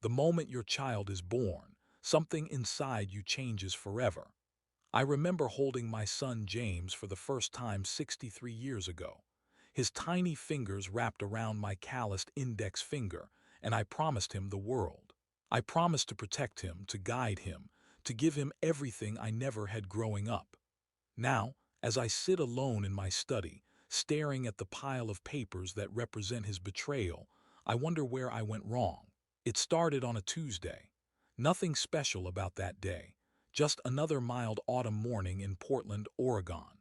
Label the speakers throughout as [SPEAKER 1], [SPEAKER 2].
[SPEAKER 1] The moment your child is born, something inside you changes forever. I remember holding my son James for the first time 63 years ago. His tiny fingers wrapped around my calloused index finger, and I promised him the world. I promised to protect him, to guide him, to give him everything I never had growing up. Now, as I sit alone in my study, staring at the pile of papers that represent his betrayal, I wonder where I went wrong. It started on a Tuesday. Nothing special about that day, just another mild autumn morning in Portland, Oregon.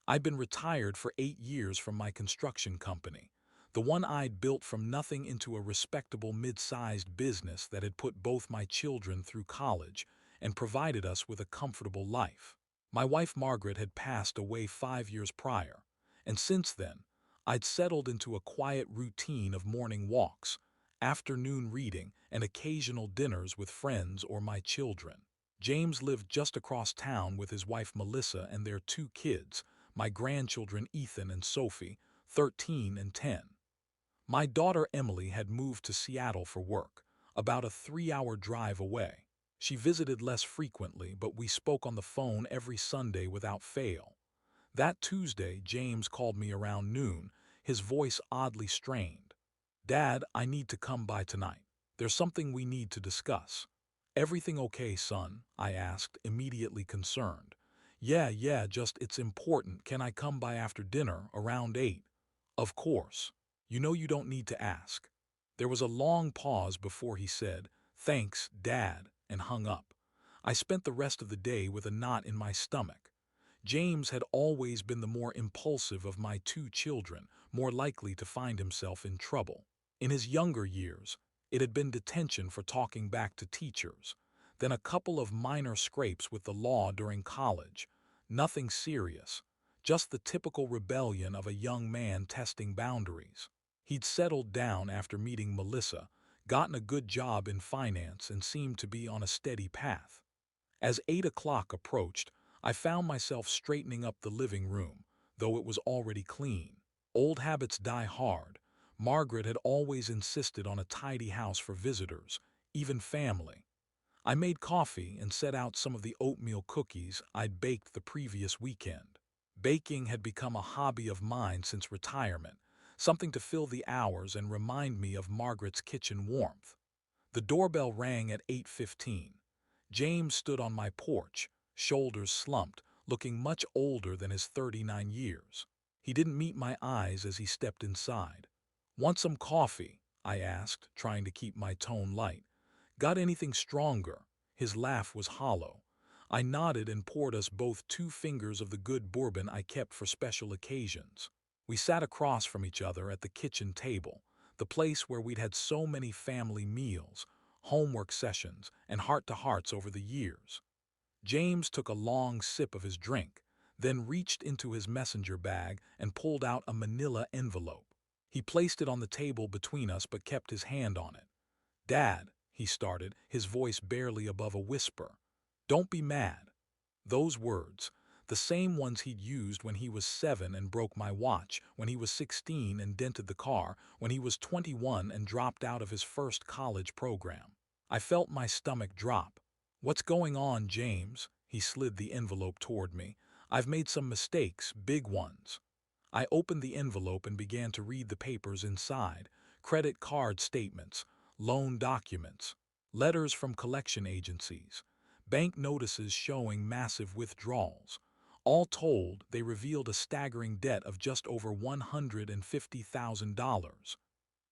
[SPEAKER 1] I'd been retired for 8 years from my construction company, the one I'd built from nothing into a respectable mid-sized business that had put both my children through college and provided us with a comfortable life. My wife Margaret had passed away 5 years prior, and since then, I'd settled into a quiet routine of morning walks, afternoon reading, and occasional dinners with friends or my children. James lived just across town with his wife Melissa and their 2 kids, my grandchildren Ethan and Sophie, 13 and 10. My daughter Emily had moved to Seattle for work, about a 3-hour drive away. She visited less frequently, but we spoke on the phone every Sunday without fail. That Tuesday, James called me around noon, his voice oddly strained. "Dad, I need to come by tonight. There's something we need to discuss." "Everything okay, son?" I asked, immediately concerned. Yeah, just it's important. Can I come by after dinner, around 8? "Of course. You know you don't need to ask." There was a long pause before he said, "Thanks, Dad," and hung up. I spent the rest of the day with a knot in my stomach. James had always been the more impulsive of my 2 children, more likely to find himself in trouble. In his younger years, it had been detention for talking back to teachers, then a couple of minor scrapes with the law during college. Nothing serious, just the typical rebellion of a young man testing boundaries. He'd settled down after meeting Melissa, gotten a good job in finance, and seemed to be on a steady path. As 8 o'clock approached, I found myself straightening up the living room, though it was already clean. Old habits die hard. Margaret had always insisted on a tidy house for visitors, even family. I made coffee and set out some of the oatmeal cookies I'd baked the previous weekend. Baking had become a hobby of mine since retirement, something to fill the hours and remind me of Margaret's kitchen warmth. The doorbell rang at 8:15. James stood on my porch, shoulders slumped, looking much older than his 39 years. He didn't meet my eyes as he stepped inside. "Want some coffee?" I asked, trying to keep my tone light. "Got anything stronger?" His laugh was hollow. I nodded and poured us both 2 fingers of the good bourbon I kept for special occasions. We sat across from each other at the kitchen table, the place where we'd had so many family meals, homework sessions, and heart-to-hearts over the years. James took a long sip of his drink, then reached into his messenger bag and pulled out a manila envelope. He placed it on the table between us but kept his hand on it. "Dad," he started, his voice barely above a whisper. "Don't be mad." Those words, the same ones he'd used when he was 7 and broke my watch, when he was 16 and dented the car, when he was 21 and dropped out of his first college program. I felt my stomach drop. "What's going on, James?" He slid the envelope toward me. "I've made some mistakes, big ones." I opened the envelope and began to read the papers inside: credit card statements, loan documents, letters from collection agencies, bank notices showing massive withdrawals. All told, they revealed a staggering debt of just over $150,000.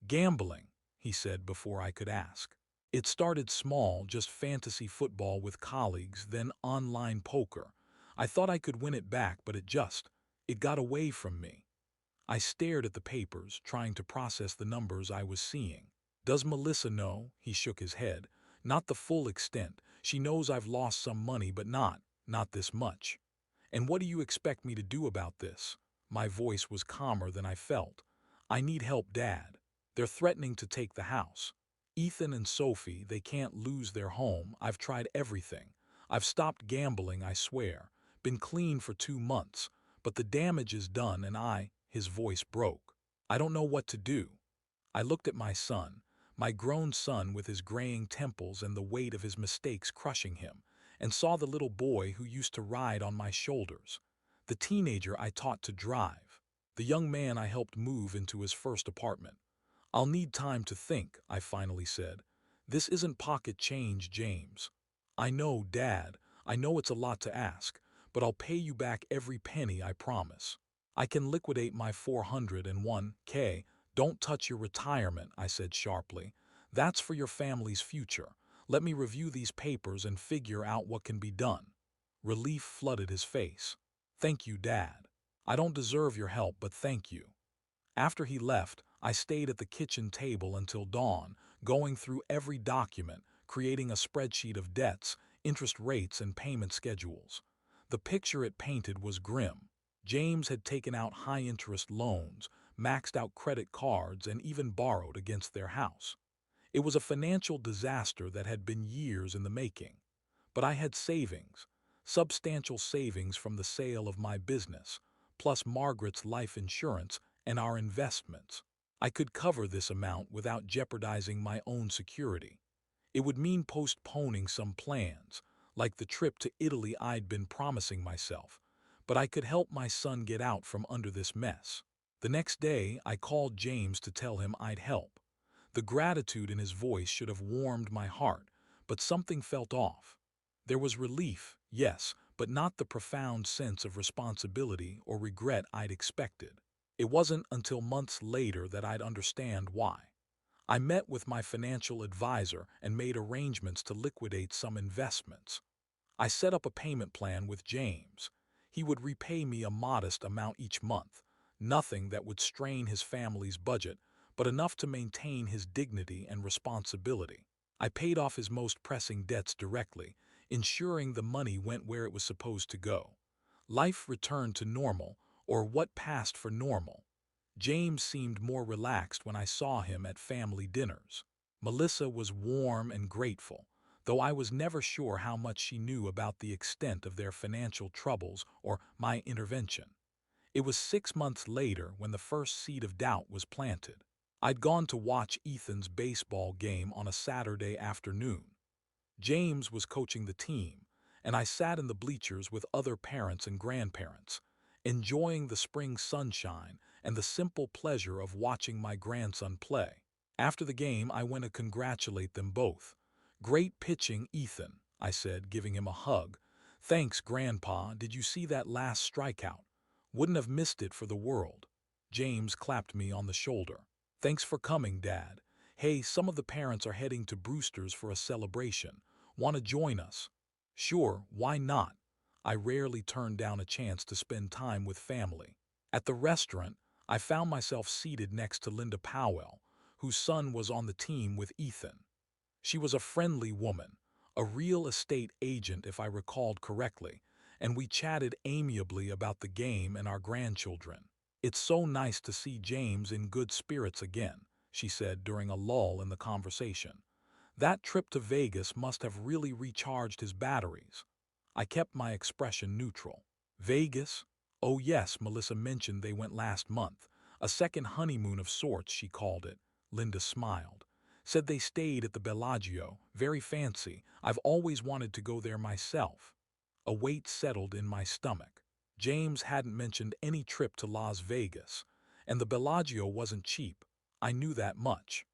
[SPEAKER 1] "Gambling," he said before I could ask. "It started small, just fantasy football with colleagues, then online poker. I thought I could win it back, but it got away from me." I stared at the papers, trying to process the numbers I was seeing. "Does Melissa know?" He shook his head. "Not the full extent. She knows I've lost some money, but not this much." "And what do you expect me to do about this?" My voice was calmer than I felt. "I need help, Dad. They're threatening to take the house. Ethan and Sophie, they can't lose their home. I've tried everything. I've stopped gambling, I swear. Been clean for 2 months. But the damage is done and his voice broke. "I don't know what to do." I looked at my son. my grown son with his graying temples and the weight of his mistakes crushing him, and saw the little boy who used to ride on my shoulders, the teenager I taught to drive, the young man I helped move into his first apartment. "I'll need time to think," I finally said. "This isn't pocket change, James." "I know, Dad. I know it's a lot to ask, but I'll pay you back every penny, I promise. I can liquidate my 401k. Don't touch your retirement," I said sharply. "That's for your family's future. Let me review these papers and figure out what can be done." Relief flooded his face. "Thank you, Dad. I don't deserve your help, but thank you." After he left, I stayed at the kitchen table until dawn, going through every document, creating a spreadsheet of debts, interest rates, and payment schedules. The picture it painted was grim. James had taken out high-interest loans, maxed out credit cards, and even borrowed against their house. It was a financial disaster that had been years in the making. But I had savings, substantial savings from the sale of my business, plus Margaret's life insurance and our investments. I could cover this amount without jeopardizing my own security. It would mean postponing some plans, like the trip to Italy I'd been promising myself, but I could help my son get out from under this mess. The next day, I called James to tell him I'd help. The gratitude in his voice should have warmed my heart, but something felt off. There was relief, yes, but not the profound sense of responsibility or regret I'd expected. It wasn't until months later that I'd understand why. I met with my financial advisor and made arrangements to liquidate some investments. I set up a payment plan with James. He would repay me a modest amount each month, nothing that would strain his family's budget, but enough to maintain his dignity and responsibility. I paid off his most pressing debts directly, ensuring the money went where it was supposed to go. Life returned to normal, or what passed for normal. James seemed more relaxed when I saw him at family dinners. Melissa was warm and grateful, though I was never sure how much she knew about the extent of their financial troubles or my intervention. It was 6 months later when the first seed of doubt was planted. I'd gone to watch Ethan's baseball game on a Saturday afternoon. James was coaching the team, and I sat in the bleachers with other parents and grandparents, enjoying the spring sunshine and the simple pleasure of watching my grandson play. After the game, I went to congratulate them both. "Great pitching, Ethan," I said, giving him a hug. "Thanks, Grandpa. Did you see that last strikeout? Wouldn't have missed it for the world." James clapped me on the shoulder. "Thanks for coming, Dad. Hey, some of the parents are heading to Brewster's for a celebration. Want to join us?" "Sure, why not?" I rarely turned down a chance to spend time with family. At the restaurant, I found myself seated next to Linda Powell, whose son was on the team with Ethan. She was a friendly woman, a real estate agent if I recalled correctly, and we chatted amiably about the game and our grandchildren. "It's so nice to see James in good spirits again," she said during a lull in the conversation. "That trip to Vegas must have really recharged his batteries." I kept my expression neutral. "Vegas? Oh yes, Melissa mentioned they went last month. A second honeymoon of sorts, she called it." Linda smiled. "Said they stayed at the Bellagio. Very fancy. I've always wanted to go there myself." A weight settled in my stomach. James hadn't mentioned any trip to Las Vegas, and the Bellagio wasn't cheap. I knew that much.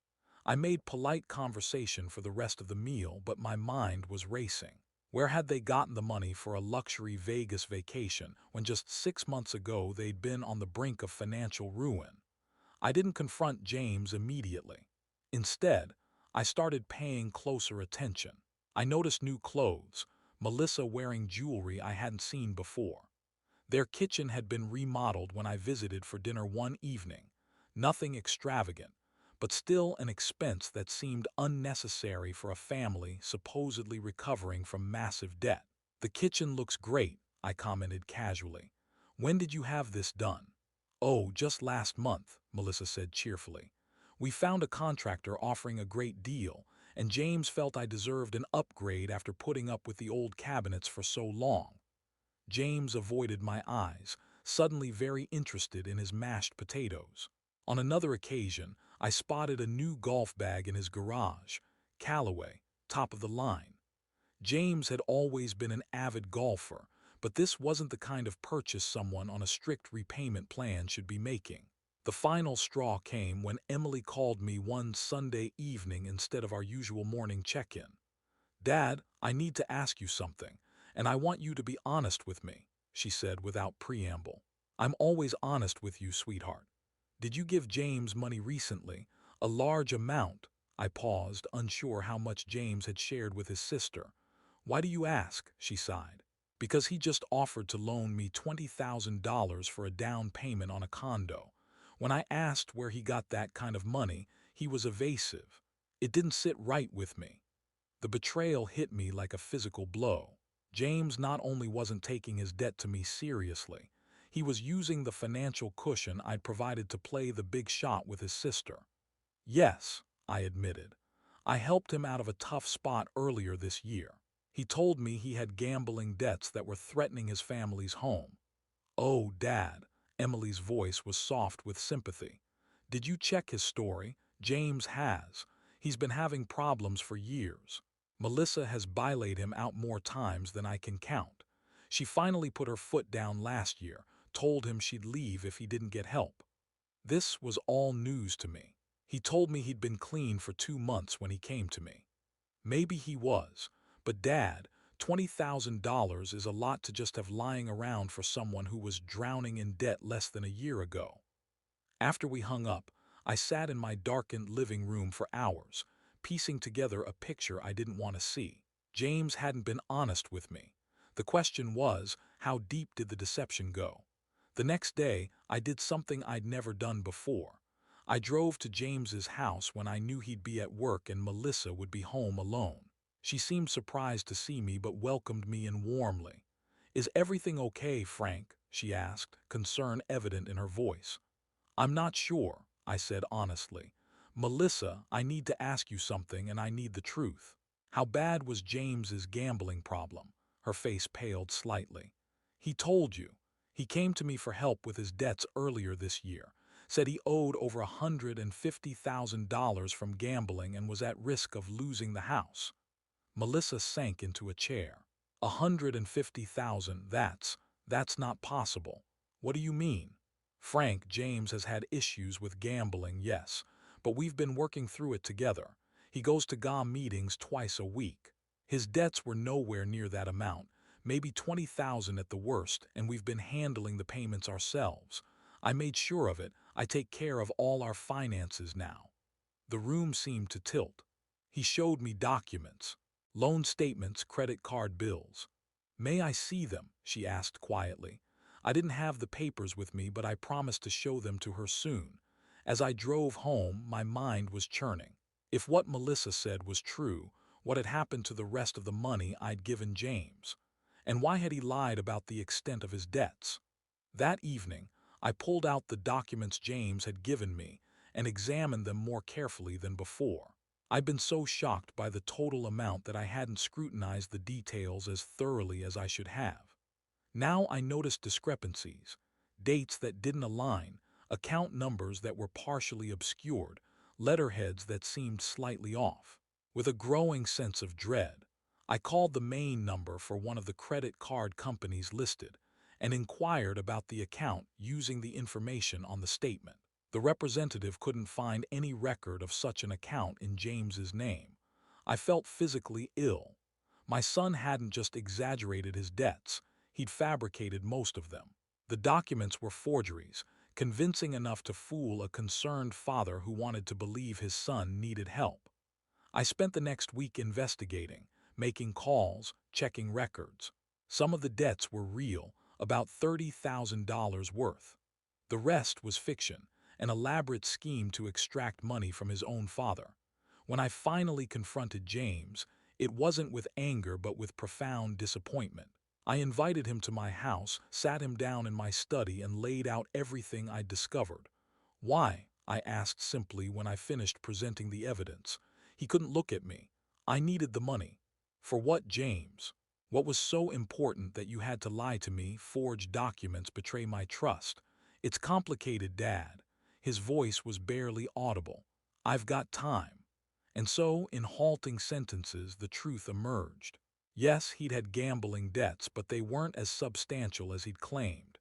[SPEAKER 1] I made polite conversation for the rest of the meal, but my mind was racing. Where had they gotten the money for a luxury Vegas vacation when just 6 months ago they'd been on the brink of financial ruin? I didn't confront James immediately. Instead, I started paying closer attention. I noticed new clothes, Melissa wearing jewelry I hadn't seen before. Their kitchen had been remodeled when I visited for dinner one evening. Nothing extravagant, but still an expense that seemed unnecessary for a family supposedly recovering from massive debt. "The kitchen looks great," I commented casually. "When did you have this done?" "Oh, just last month," Melissa said cheerfully. "We found a contractor offering a great deal, and James felt I deserved an upgrade after putting up with the old cabinets for so long." James avoided my eyes, suddenly very interested in his mashed potatoes. On another occasion, I spotted a new golf bag in his garage, Callaway, top of the line. James had always been an avid golfer, but this wasn't the kind of purchase someone on a strict repayment plan should be making. The final straw came when Emily called me one Sunday evening instead of our usual morning check-in. "Dad, I need to ask you something, and I want you to be honest with me," she said without preamble. "I'm always honest with you, sweetheart. Did you give James money recently? A large amount?" I paused, unsure how much James had shared with his sister. "Why do you ask?" she sighed. "Because he just offered to loan me $20,000 for a down payment on a condo. When I asked where he got that kind of money, he was evasive. It didn't sit right with me." The betrayal hit me like a physical blow. James not only wasn't taking his debt to me seriously, he was using the financial cushion I'd provided to play the big shot with his sister. "Yes," I admitted. "I helped him out of a tough spot earlier this year. He told me he had gambling debts that were threatening his family's home." "Oh, Dad," Emily's voice was soft with sympathy. "Did you check his story? James has. He's been having problems for years. Melissa has bylaid him out more times than I can count. She finally put her foot down last year, told him she'd leave if he didn't get help." This was all news to me. He told me he'd been clean for 2 months when he came to me. Maybe he was, but Dad, $20,000 is a lot to just have lying around for someone who was drowning in debt less than a year ago. After we hung up, I sat in my darkened living room for hours, piecing together a picture I didn't want to see. James hadn't been honest with me. The question was, how deep did the deception go? The next day, I did something I'd never done before. I drove to James's house when I knew he'd be at work and Melissa would be home alone. She seemed surprised to see me but welcomed me in warmly. "Is everything okay, Frank?" she asked, concern evident in her voice. "I'm not sure," I said honestly. "Melissa, I need to ask you something and I need the truth. How bad was James's gambling problem?" Her face paled slightly. "He told you. He came to me for help with his debts earlier this year. Said he owed over $150,000 from gambling and was at risk of losing the house." Melissa sank into a chair. "150,000, that's not possible. What do you mean?" "Frank, James has had issues with gambling, yes, but we've been working through it together. He goes to GA meetings twice a week. His debts were nowhere near that amount, maybe 20,000 at the worst, and we've been handling the payments ourselves. I made sure of it. I take care of all our finances now." The room seemed to tilt. He showed me documents, loan statements, credit card bills. "May I see them?" she asked quietly. I didn't have the papers with me, but I promised to show them to her soon. As I drove home, my mind was churning. If what Melissa said was true, what had happened to the rest of the money I'd given James? And why had he lied about the extent of his debts? That evening, I pulled out the documents James had given me and examined them more carefully than before. I'd been so shocked by the total amount that I hadn't scrutinized the details as thoroughly as I should have. Now I noticed discrepancies, dates that didn't align, account numbers that were partially obscured, letterheads that seemed slightly off. With a growing sense of dread, I called the main number for one of the credit card companies listed and inquired about the account using the information on the statement. The representative couldn't find any record of such an account in James's name. I felt physically ill. My son hadn't just exaggerated his debts, he'd fabricated most of them. The documents were forgeries, convincing enough to fool a concerned father who wanted to believe his son needed help. I spent the next week investigating, making calls, checking records. Some of the debts were real, about $30,000 worth. The rest was fiction, an elaborate scheme to extract money from his own father. When I finally confronted James, it wasn't with anger but with profound disappointment. I invited him to my house, sat him down in my study, and laid out everything I'd discovered. "Why?" I asked simply when I finished presenting the evidence. He couldn't look at me. "I needed the money." "For what, James? What was so important that you had to lie to me, forge documents, betray my trust?" "It's complicated, Dad." His voice was barely audible. "I've got time." And so, in halting sentences, the truth emerged. Yes, he'd had gambling debts, but they weren't as substantial as he'd claimed.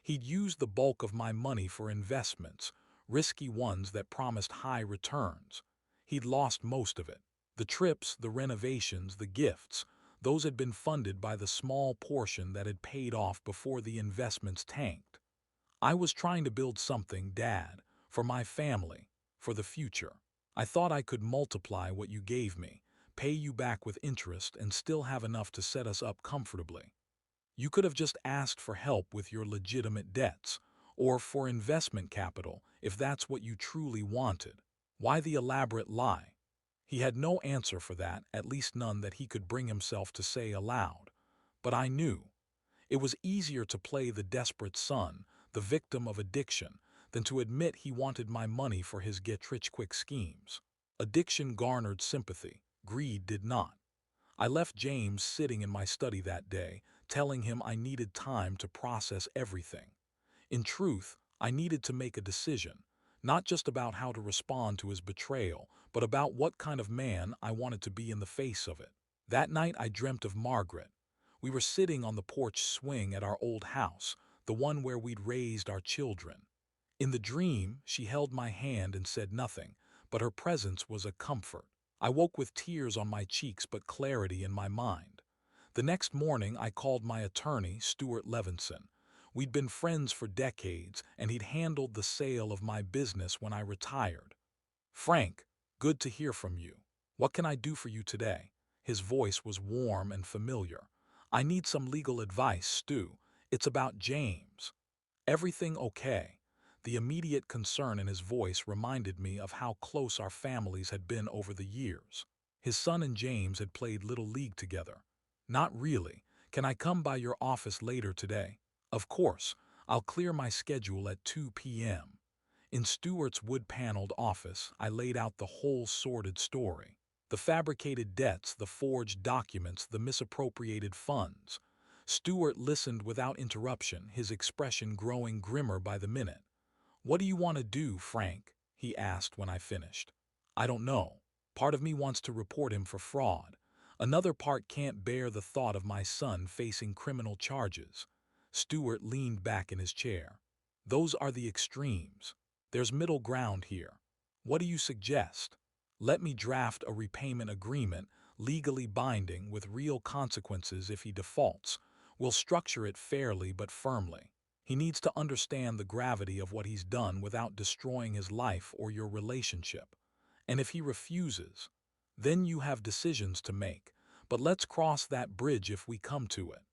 [SPEAKER 1] He'd used the bulk of my money for investments, risky ones that promised high returns. He'd lost most of it. The trips, the renovations, the gifts, those had been funded by the small portion that had paid off before the investments tanked. I was trying to build something, Dad, for my family, for the future. I thought I could multiply what you gave me, pay you back with interest, and still have enough to set us up comfortably. You could have just asked for help with your legitimate debts, or for investment capital if that's what you truly wanted. Why the elaborate lie? He had no answer for that, at least none that he could bring himself to say aloud. But I knew. It was easier to play the desperate son, the victim of addiction, than to admit he wanted my money for his get-rich-quick schemes. Addiction garnered sympathy, greed did not. I left James sitting in my study that day, telling him I needed time to process everything. In truth, I needed to make a decision, not just about how to respond to his betrayal, but about what kind of man I wanted to be in the face of it. That night I dreamt of Margaret. We were sitting on the porch swing at our old house, the one where we'd raised our children. In the dream, she held my hand and said nothing, but her presence was a comfort. I woke with tears on my cheeks but clarity in my mind. The next morning I called my attorney, Stuart Levinson. We'd been friends for decades, and he'd handled the sale of my business when I retired. "Frank, good to hear from you. What can I do for you today?" His voice was warm and familiar. "I need some legal advice, Stu. It's about James." "Everything okay?" The immediate concern in his voice reminded me of how close our families had been over the years. His son and James had played Little League together. "Not really. Can I come by your office later today?" "Of course. I'll clear my schedule at 2 p.m." In Stuart's wood-paneled office, I laid out the whole sordid story. The fabricated debts, the forged documents, the misappropriated funds. Stuart listened without interruption, his expression growing grimmer by the minute. "What do you want to do, Frank?" he asked when I finished. "I don't know. Part of me wants to report him for fraud. Another part can't bear the thought of my son facing criminal charges." Stuart leaned back in his chair. "Those are the extremes. There's middle ground here. What do you suggest?" "Let me draft a repayment agreement, legally binding with real consequences if he defaults. We'll structure it fairly but firmly. He needs to understand the gravity of what he's done without destroying his life or your relationship. And if he refuses, then you have decisions to make. But let's cross that bridge if we come to it."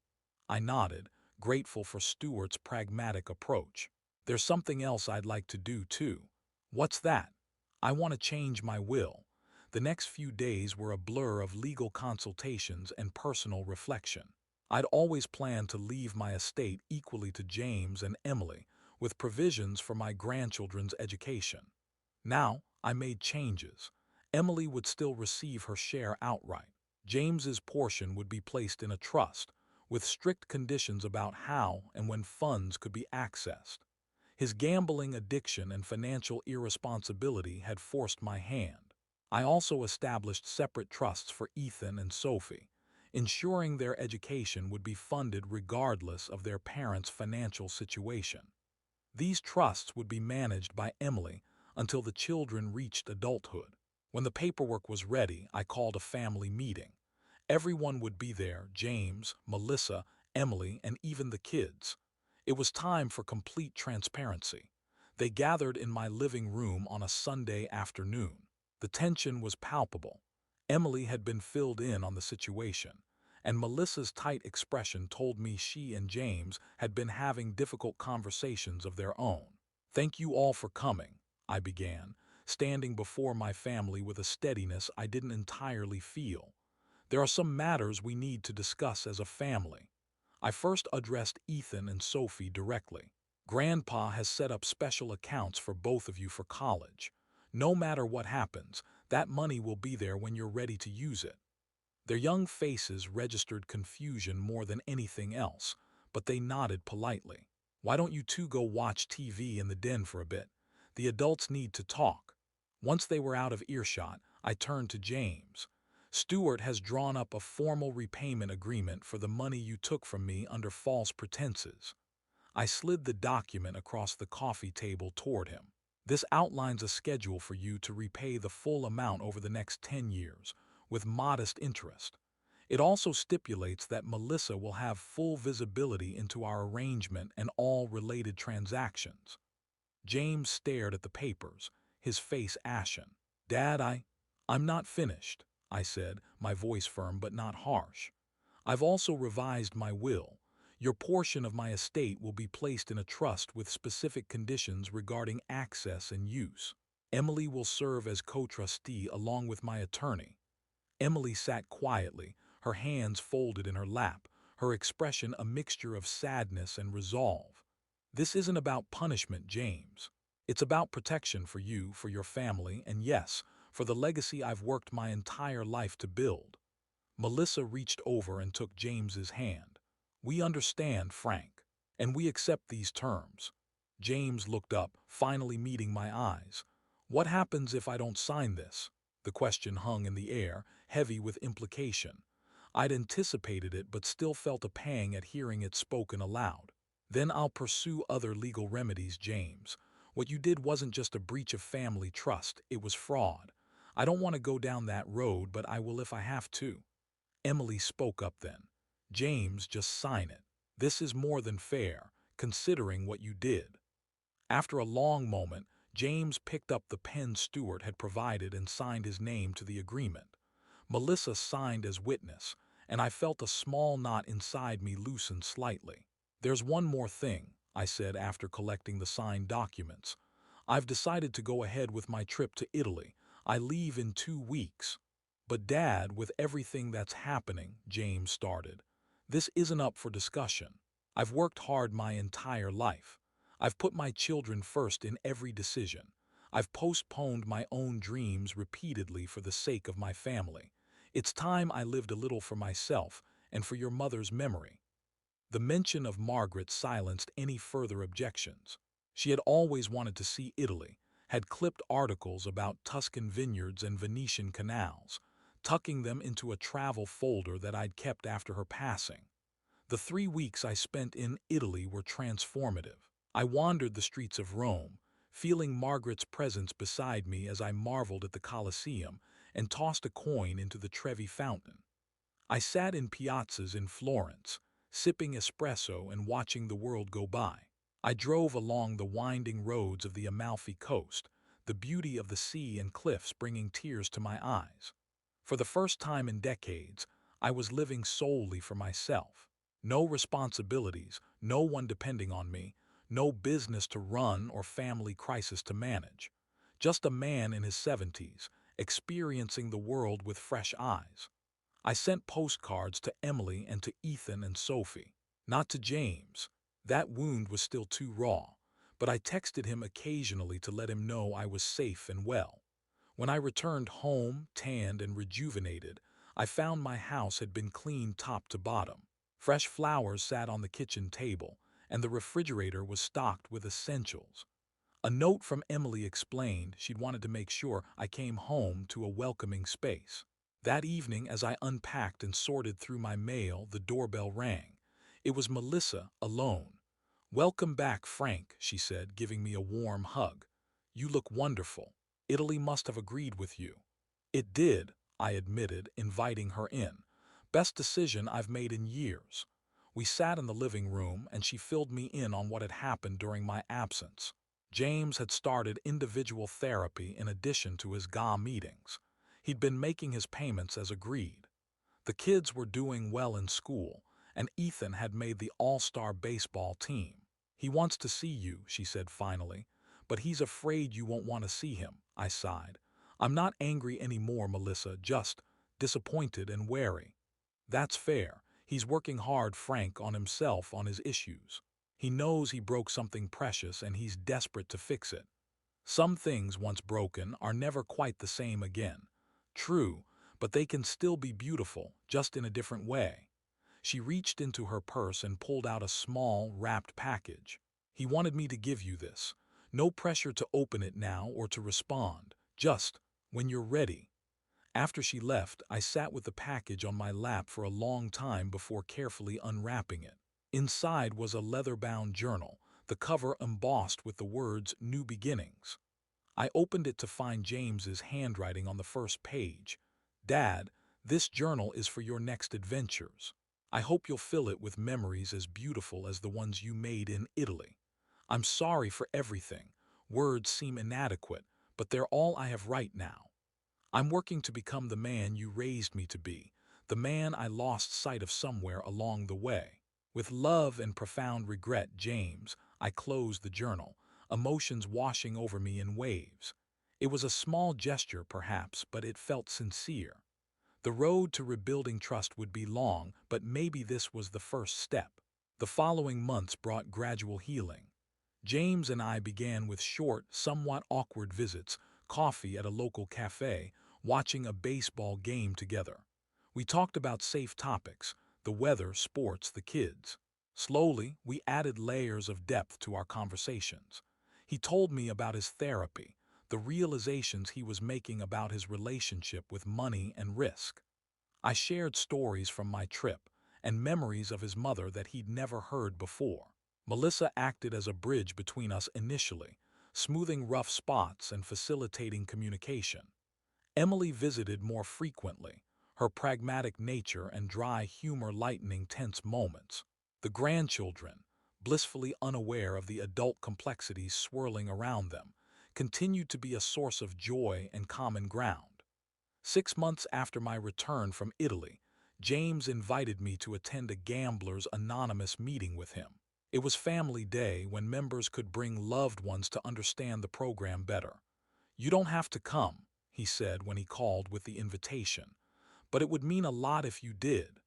[SPEAKER 1] I nodded, grateful for Stuart's pragmatic approach. "There's something else I'd like to do, too." "What's that?" "I want to change my will." The next few days were a blur of legal consultations and personal reflection. I'd always planned to leave my estate equally to James and Emily, with provisions for my grandchildren's education. Now, I made changes. Emily would still receive her share outright. James's portion would be placed in a trust, with strict conditions about how and when funds could be accessed. His gambling addiction and financial irresponsibility had forced my hand. I also established separate trusts for Ethan and Sophie, ensuring their education would be funded regardless of their parents' financial situation. These trusts would be managed by Emily until the children reached adulthood. When the paperwork was ready, I called a family meeting. Everyone would be there: James, Melissa, Emily, and even the kids. It was time for complete transparency. They gathered in my living room on a Sunday afternoon. The tension was palpable. Emily had been filled in on the situation, and Melissa's tight expression told me she and James had been having difficult conversations of their own. "Thank you all for coming," I began, standing before my family with a steadiness I didn't entirely feel. "There are some matters we need to discuss as a family." I first addressed Ethan and Sophie directly. "Grandpa has set up special accounts for both of you for college. No matter what happens, that money will be there when you're ready to use it." Their young faces registered confusion more than anything else, but they nodded politely. "Why don't you two go watch TV in the den for a bit? The adults need to talk. Once they were out of earshot, I turned to James. Stewart has drawn up a formal repayment agreement for the money you took from me under false pretenses. I slid the document across the coffee table toward him. This outlines a schedule for you to repay the full amount over the next 10 years, with modest interest. It also stipulates that Melissa will have full visibility into our arrangement and all related transactions. James stared at the papers, his face ashen. Dad, I'm not finished, I said, my voice firm but not harsh. I've also revised my will. Your portion of my estate will be placed in a trust with specific conditions regarding access and use. Emily will serve as co-trustee along with my attorney. Emily sat quietly, her hands folded in her lap, her expression a mixture of sadness and resolve. This isn't about punishment, James. It's about protection for you, for your family, and yes, for the legacy I've worked my entire life to build. Melissa reached over and took James's hand. We understand, Frank, and we accept these terms. James looked up, finally meeting my eyes. What happens if I don't sign this? The question hung in the air, heavy with implication. I'd anticipated it but still felt a pang at hearing it spoken aloud. Then I'll pursue other legal remedies, James. What you did wasn't just a breach of family trust, it was fraud. I don't want to go down that road, but I will if I have to. Emily spoke up then. James, just sign it. This is more than fair, considering what you did. After a long moment, James picked up the pen Stewart had provided and signed his name to the agreement. Melissa signed as witness, and I felt a small knot inside me loosen slightly. There's one more thing, I said after collecting the signed documents. I've decided to go ahead with my trip to Italy. I leave in 2 weeks. But Dad, with everything that's happening, James started, this isn't up for discussion. I've worked hard my entire life. I've put my children first in every decision. I've postponed my own dreams repeatedly for the sake of my family. It's time I lived a little for myself and for your mother's memory. The mention of Margaret silenced any further objections. She had always wanted to see Italy, had clipped articles about Tuscan vineyards and Venetian canals, tucking them into a travel folder that I'd kept after her passing. The 3 weeks I spent in Italy were transformative. I wandered the streets of Rome, feeling Margaret's presence beside me as I marveled at the Colosseum and tossed a coin into the Trevi Fountain. I sat in piazzas in Florence, sipping espresso and watching the world go by. I drove along the winding roads of the Amalfi Coast, the beauty of the sea and cliffs bringing tears to my eyes. For the first time in decades, I was living solely for myself. No responsibilities, no one depending on me, no business to run or family crisis to manage. Just a man in his 70s, experiencing the world with fresh eyes. I sent postcards to Emily and to Ethan and Sophie, not to James. That wound was still too raw, but I texted him occasionally to let him know I was safe and well. When I returned home, tanned and rejuvenated, I found my house had been cleaned top to bottom. Fresh flowers sat on the kitchen table, and the refrigerator was stocked with essentials. A note from Emily explained she'd wanted to make sure I came home to a welcoming space. That evening, as I unpacked and sorted through my mail, the doorbell rang. It was Melissa, alone. "Welcome back, Frank," she said, giving me a warm hug. "You look wonderful. Italy must have agreed with you." "It did," I admitted, inviting her in. "Best decision I've made in years." We sat in the living room, and she filled me in on what had happened during my absence. James had started individual therapy in addition to his GA meetings. He'd been making his payments as agreed. The kids were doing well in school, and Ethan had made the all-star baseball team. "He wants to see you," she said finally, "but he's afraid you won't want to see him," I sighed. "I'm not angry anymore, Melissa, just disappointed and wary." "That's fair. He's working hard, Frank, on himself, on his issues. He knows he broke something precious and he's desperate to fix it. Some things, once broken, are never quite the same again. True, but they can still be beautiful, just in a different way." She reached into her purse and pulled out a small, wrapped package. "He wanted me to give you this. No pressure to open it now or to respond. Just, when you're ready. After she left, I sat with the package on my lap for a long time before carefully unwrapping it. Inside was a leather-bound journal, the cover embossed with the words New Beginnings. I opened it to find James's handwriting on the first page. Dad, this journal is for your next adventures. I hope you'll fill it with memories as beautiful as the ones you made in Italy. I'm sorry for everything. Words seem inadequate, but they're all I have right now. I'm working to become the man you raised me to be, the man I lost sight of somewhere along the way. With love and profound regret, James, I closed the journal, emotions washing over me in waves. It was a small gesture, perhaps, but it felt sincere. The road to rebuilding trust would be long, but maybe this was the first step. The following months brought gradual healing. James and I began with short, somewhat awkward visits, coffee at a local cafe, watching a baseball game together. We talked about safe topics, the weather, sports, the kids. Slowly, we added layers of depth to our conversations. He told me about his therapy, the realizations he was making about his relationship with money and risk. I shared stories from my trip and memories of his mother that he'd never heard before. Melissa acted as a bridge between us initially, smoothing rough spots and facilitating communication. Emily visited more frequently, her pragmatic nature and dry humor lightening tense moments. The grandchildren, blissfully unaware of the adult complexities swirling around them, continued to be a source of joy and common ground. 6 months after my return from Italy, James invited me to attend a Gamblers Anonymous meeting with him. It was family day when members could bring loved ones to understand the program better. You don't have to come, he said when he called with the invitation, but it would mean a lot if you did.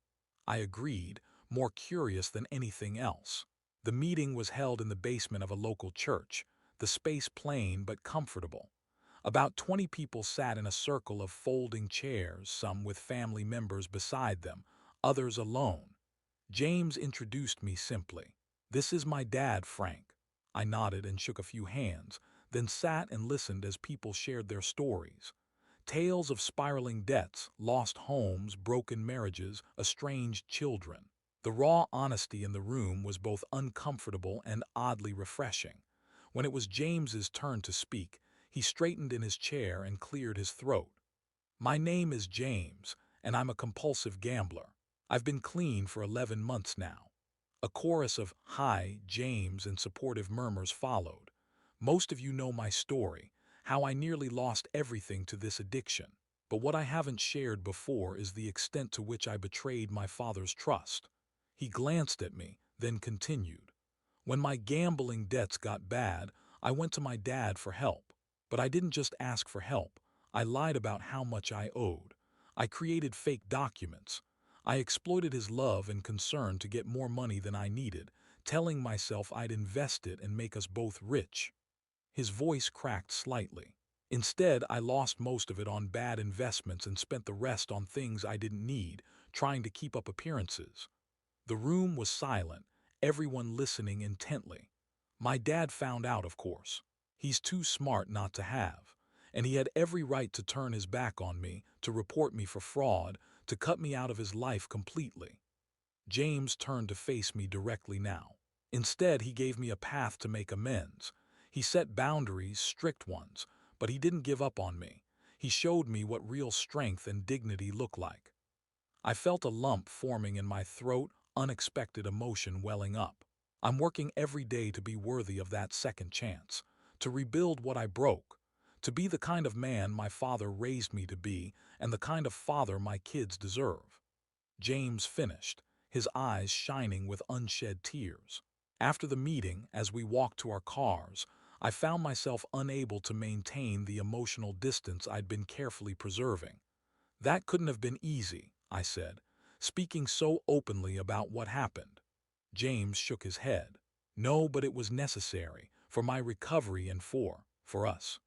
[SPEAKER 1] I agreed, more curious than anything else. The meeting was held in the basement of a local church, the space plain but comfortable. About 20 people sat in a circle of folding chairs, some with family members beside them, others alone. James introduced me simply. "This is my dad, Frank." I nodded and shook a few hands, then sat and listened as people shared their stories. Tales of spiraling debts, lost homes, broken marriages, estranged children. The raw honesty in the room was both uncomfortable and oddly refreshing. When it was James's turn to speak, he straightened in his chair and cleared his throat. "My name is James, and I'm a compulsive gambler. I've been clean for 11 months now." A chorus of "Hi, James" and supportive murmurs followed. Most of you know my story, how I nearly lost everything to this addiction. But what I haven't shared before is the extent to which I betrayed my father's trust. He glanced at me, then continued. "When my gambling debts got bad, I went to my dad for help. But I didn't just ask for help. I lied about how much I owed. I created fake documents. I exploited his love and concern to get more money than I needed, telling myself I'd invest it and make us both rich." His voice cracked slightly. "Instead, I lost most of it on bad investments and spent the rest on things I didn't need, trying to keep up appearances." The room was silent, everyone listening intently. My dad found out, of course. He's too smart not to have. And he had every right to turn his back on me, to report me for fraud, to cut me out of his life completely. James turned to face me directly now. Instead, he gave me a path to make amends. He set boundaries, strict ones, but he didn't give up on me. He showed me what real strength and dignity look like. I felt a lump forming in my throat, unexpected emotion welling up. I'm working every day to be worthy of that second chance, to rebuild what I broke, to be the kind of man my father raised me to be and the kind of father my kids deserve. James finished, his eyes shining with unshed tears. After the meeting, as we walked to our cars, I found myself unable to maintain the emotional distance I'd been carefully preserving. "That couldn't have been easy," I said, speaking so openly about what happened. James shook his head. "No, but it was necessary, for my recovery and for us."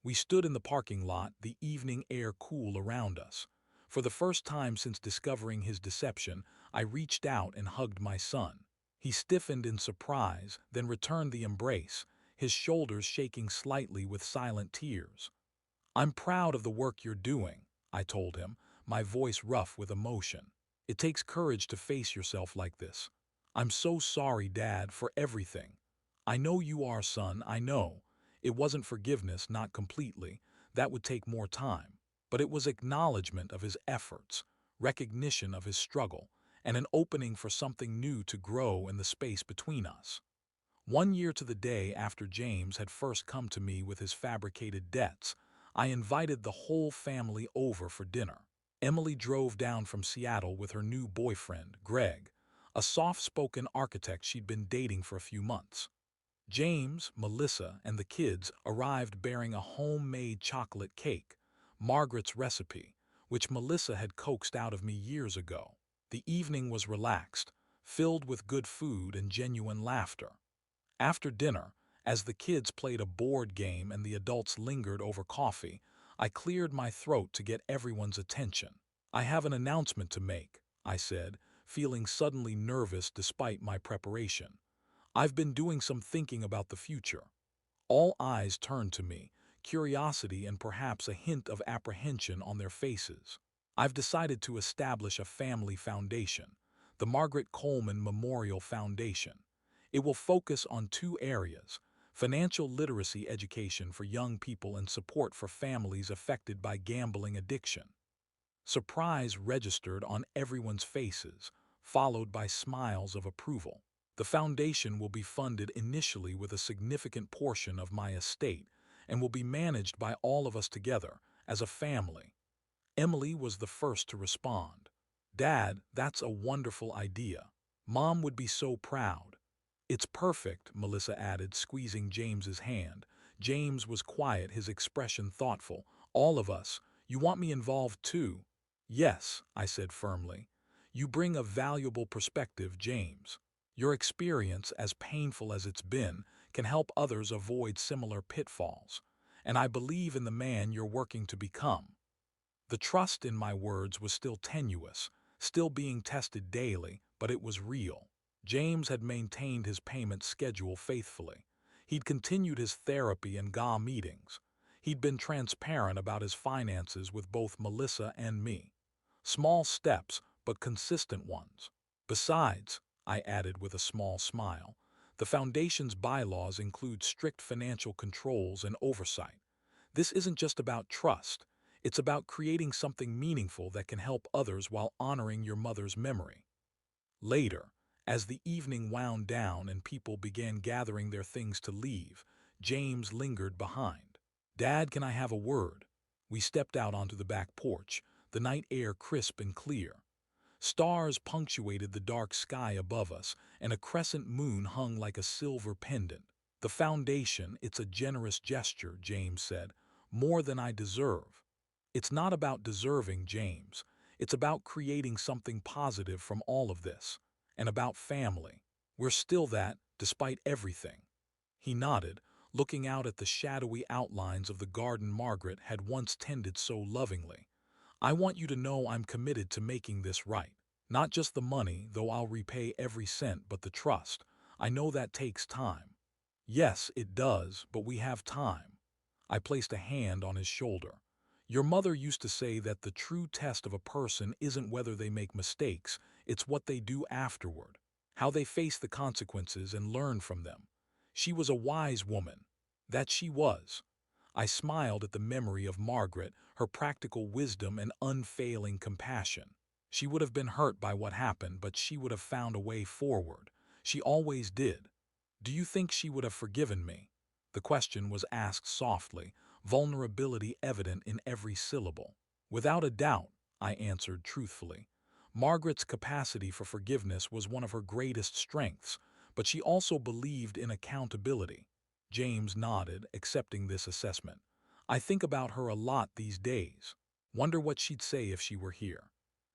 [SPEAKER 1] We stood in the parking lot, the evening air cool around us. For the first time since discovering his deception, I reached out and hugged my son. He stiffened in surprise, then returned the embrace, his shoulders shaking slightly with silent tears. "I'm proud of the work you're doing," I told him, my voice rough with emotion. "It takes courage to face yourself like this. I'm so sorry, Dad, for everything. I know you are, son, I know. It wasn't forgiveness, not completely. That would take more time. But it was acknowledgement of his efforts, recognition of his struggle, and an opening for something new to grow in the space between us." 1 year to the day after James had first come to me with his fabricated debts, I invited the whole family over for dinner. Emily drove down from Seattle with her new boyfriend, Greg, a soft-spoken architect she'd been dating for a few months. James, Melissa, and the kids arrived bearing a homemade chocolate cake, Margaret's recipe, which Melissa had coaxed out of me years ago. The evening was relaxed, filled with good food and genuine laughter. After dinner, as the kids played a board game and the adults lingered over coffee, I cleared my throat to get everyone's attention. "I have an announcement to make," I said, feeling suddenly nervous despite my preparation. "I've been doing some thinking about the future." All eyes turned to me, curiosity and perhaps a hint of apprehension on their faces. "I've decided to establish a family foundation, the Margaret Coleman Memorial Foundation. It will focus on two areas: financial literacy education for young people and support for families affected by gambling addiction." Surprise registered on everyone's faces, followed by smiles of approval. "The foundation will be funded initially with a significant portion of my estate and will be managed by all of us together, as a family." Emily was the first to respond. "Dad, that's a wonderful idea. Mom would be so proud." "It's perfect," Melissa added, squeezing James's hand. James was quiet, his expression thoughtful. "All of us. You want me involved too?" "Yes," I said firmly. "You bring a valuable perspective, James. Your experience, as painful as it's been, can help others avoid similar pitfalls. And I believe in the man you're working to become." The trust in my words was still tenuous, still being tested daily, but it was real. James had maintained his payment schedule faithfully. He'd continued his therapy and GA meetings. He'd been transparent about his finances with both Melissa and me. Small steps, but consistent ones. "Besides," I added with a small smile, "the Foundation's bylaws include strict financial controls and oversight. This isn't just about trust. It's about creating something meaningful that can help others while honoring your mother's memory." Later, as the evening wound down and people began gathering their things to leave, James lingered behind. "Dad, can I have a word?" We stepped out onto the back porch, the night air crisp and clear. Stars punctuated the dark sky above us, and a crescent moon hung like a silver pendant. "The foundation, it's a generous gesture," James said, "more than I deserve." "It's not about deserving, James. It's about creating something positive from all of this. And about family. We're still that, despite everything." He nodded, looking out at the shadowy outlines of the garden Margaret had once tended so lovingly. "I want you to know I'm committed to making this right. Not just the money, though I'll repay every cent, but the trust. I know that takes time." "Yes, it does, but we have time." I placed a hand on his shoulder. "Your mother used to say that the true test of a person isn't whether they make mistakes, it's what they do afterward, how they face the consequences and learn from them. She was a wise woman. That she was." I smiled at the memory of Margaret, her practical wisdom and unfailing compassion. She would have been hurt by what happened, but she would have found a way forward. She always did. "Do you think she would have forgiven me?" The question was asked softly, vulnerability evident in every syllable. "Without a doubt," I answered truthfully. Margaret's capacity for forgiveness was one of her greatest strengths, but she also believed in accountability. James nodded, accepting this assessment. "I think about her a lot these days. Wonder what she'd say if she were here.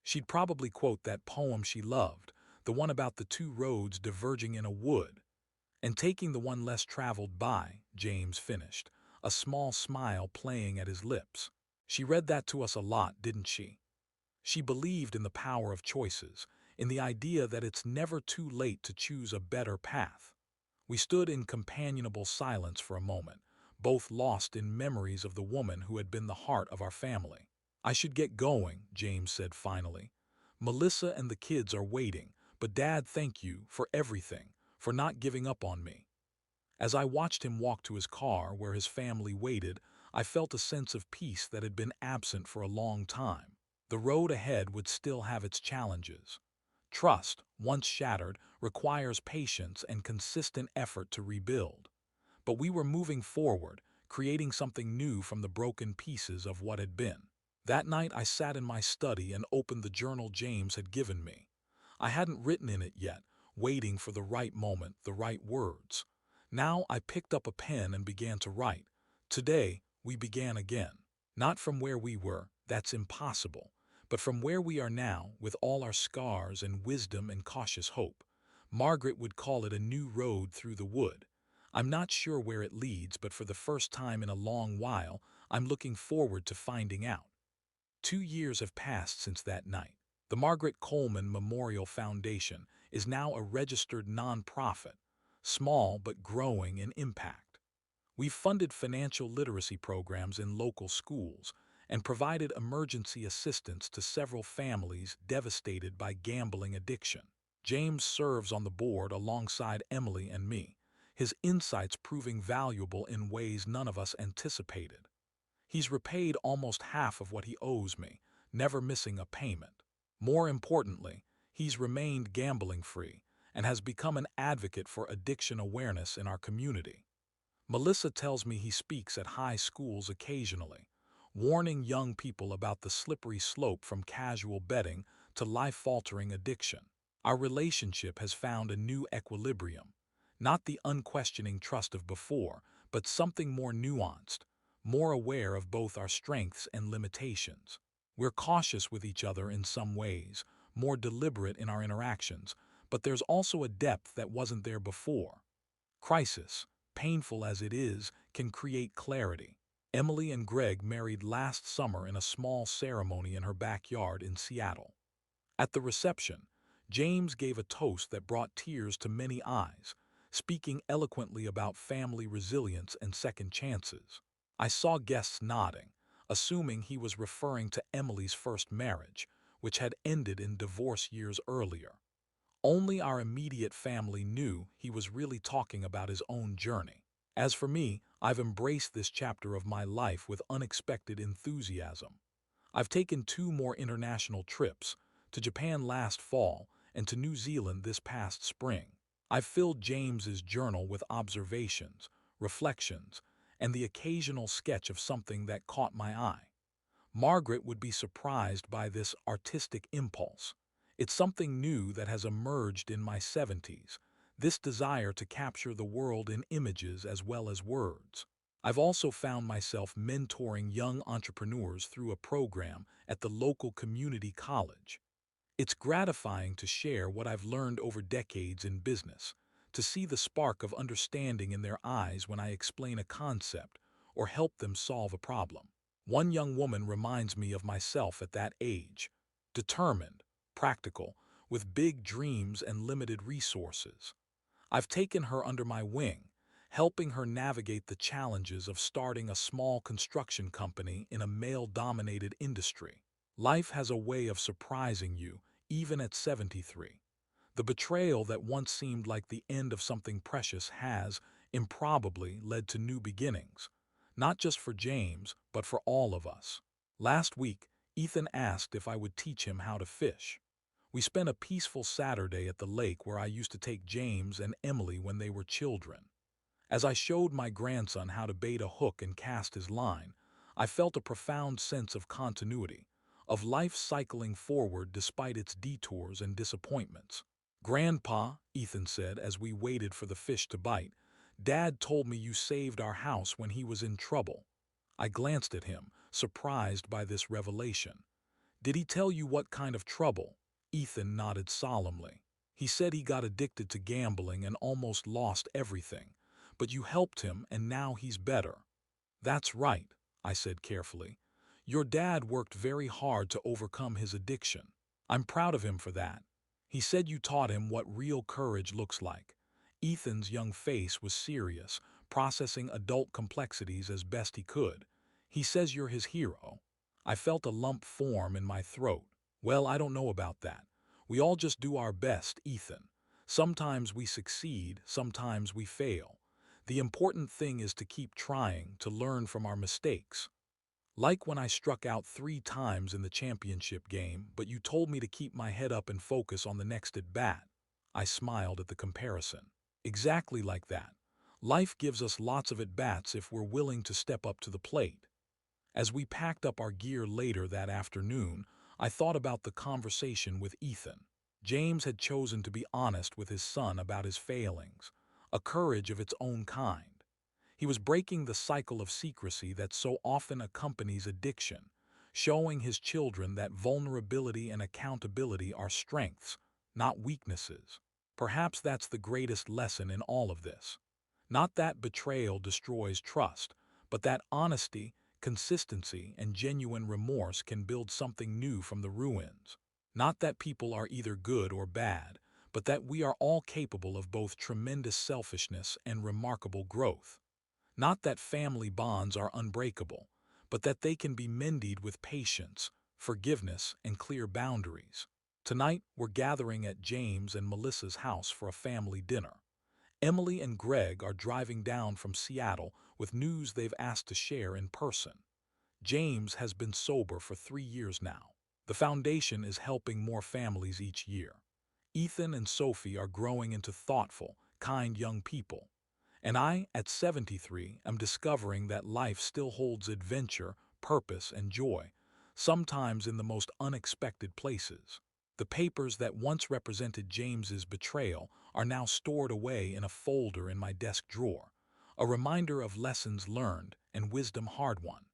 [SPEAKER 1] She'd probably quote that poem she loved, the one about the two roads diverging in a wood. And taking the one less traveled by," James finished, a small smile playing at his lips. "She read that to us a lot, didn't she? She believed in the power of choices, in the idea that it's never too late to choose a better path." We stood in companionable silence for a moment, both lost in memories of the woman who had been the heart of our family. "I should get going," James said finally. "Melissa and the kids are waiting, but Dad, thank you for everything, for not giving up on me." As I watched him walk to his car where his family waited, I felt a sense of peace that had been absent for a long time. The road ahead would still have its challenges. Trust, once shattered, requires patience and consistent effort to rebuild. But we were moving forward, creating something new from the broken pieces of what had been. That night I sat in my study and opened the journal James had given me. I hadn't written in it yet, waiting for the right moment, the right words. Now I picked up a pen and began to write. Today, we began again. Not from where we were, that's impossible, but from where we are now, with all our scars and wisdom and cautious hope. Margaret would call it a new road through the wood. I'm not sure where it leads, but for the first time in a long while, I'm looking forward to finding out. 2 years have passed since that night. The Margaret Coleman Memorial Foundation is now a registered nonprofit, small but growing in impact. We've funded financial literacy programs in local schools and provided emergency assistance to several families devastated by gambling addiction. James serves on the board alongside Emily and me, his insights proving valuable in ways none of us anticipated. He's repaid almost half of what he owes me, never missing a payment. More importantly, he's remained gambling-free and has become an advocate for addiction awareness in our community. Melissa tells me he speaks at high schools occasionally, warning young people about the slippery slope from casual betting to life-altering addiction. Our relationship has found a new equilibrium, not the unquestioning trust of before, but something more nuanced, more aware of both our strengths and limitations. We're cautious with each other in some ways, more deliberate in our interactions, but there's also a depth that wasn't there before. Crisis, painful as it is, can create clarity. Emily and Greg married last summer in a small ceremony in her backyard in Seattle. At the reception, James gave a toast that brought tears to many eyes, speaking eloquently about family resilience and second chances. I saw guests nodding, assuming he was referring to Emily's first marriage, which had ended in divorce years earlier. Only our immediate family knew he was really talking about his own journey. As for me, I've embraced this chapter of my life with unexpected enthusiasm. I've taken 2 more international trips, to Japan last fall and to New Zealand this past spring. I've filled James's journal with observations, reflections, and the occasional sketch of something that caught my eye. Margaret would be surprised by this artistic impulse. It's something new that has emerged in my 70s, this desire to capture the world in images as well as words. I've also found myself mentoring young entrepreneurs through a program at the local community college. It's gratifying to share what I've learned over decades in business, to see the spark of understanding in their eyes when I explain a concept or help them solve a problem. One young woman reminds me of myself at that age, determined, practical, with big dreams and limited resources. I've taken her under my wing, helping her navigate the challenges of starting a small construction company in a male-dominated industry. Life has a way of surprising you, even at 73. The betrayal that once seemed like the end of something precious has, improbably, led to new beginnings. Not just for James, but for all of us. Last week, Ethan asked if I would teach him how to fish. We spent a peaceful Saturday at the lake where I used to take James and Emily when they were children. As I showed my grandson how to bait a hook and cast his line, I felt a profound sense of continuity, of life cycling forward despite its detours and disappointments. "Grandpa," Ethan said as we waited for the fish to bite, "Dad told me you saved our house when he was in trouble." I glanced at him, surprised by this revelation. "Did he tell you what kind of trouble?" Ethan nodded solemnly. "He said he got addicted to gambling and almost lost everything, but you helped him and now he's better." "That's right," I said carefully. "Your dad worked very hard to overcome his addiction. I'm proud of him for that. He said you taught him what real courage looks like. Ethan's young face was serious, processing adult complexities as best he could. He says you're his hero. I felt a lump form in my throat. Well, I don't know about that. We all just do our best, Ethan. Sometimes we succeed, sometimes we fail. The important thing is to keep trying, to learn from our mistakes. Like when I struck out 3 times in the championship game, but you told me to keep my head up and focus on the next at bat. I smiled at the comparison. Exactly like that. Life gives us lots of at-bats if we're willing to step up to the plate. As we packed up our gear later that afternoon, I thought about the conversation with Ethan. James had chosen to be honest with his son about his failings, a courage of its own kind. He was breaking the cycle of secrecy that so often accompanies addiction, showing his children that vulnerability and accountability are strengths, not weaknesses. Perhaps that's the greatest lesson in all of this. Not that betrayal destroys trust, but that honesty, consistency, and genuine remorse can build something new from the ruins. Not that people are either good or bad, but that we are all capable of both tremendous selfishness and remarkable growth. Not that family bonds are unbreakable, but that they can be mended with patience, forgiveness, and clear boundaries. Tonight, we're gathering at James and Melissa's house for a family dinner. Emily and Greg are driving down from Seattle with news they've asked to share in person. James has been sober for 3 years now. The foundation is helping more families each year. Ethan and Sophie are growing into thoughtful, kind young people. And I, at 73, am discovering that life still holds adventure, purpose, and joy, sometimes in the most unexpected places. The papers that once represented James's betrayal are now stored away in a folder in my desk drawer, a reminder of lessons learned and wisdom hard-won.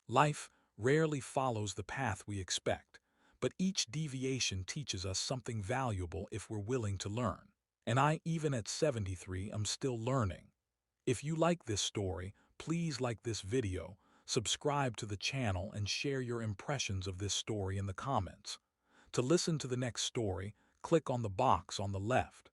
[SPEAKER 1] Life rarely follows the path we expect, but each deviation teaches us something valuable if we're willing to learn. And I, even at 73, am still learning. If you like this story, please like this video, subscribe to the channel, and share your impressions of this story in the comments. To listen to the next story, click on the box on the left.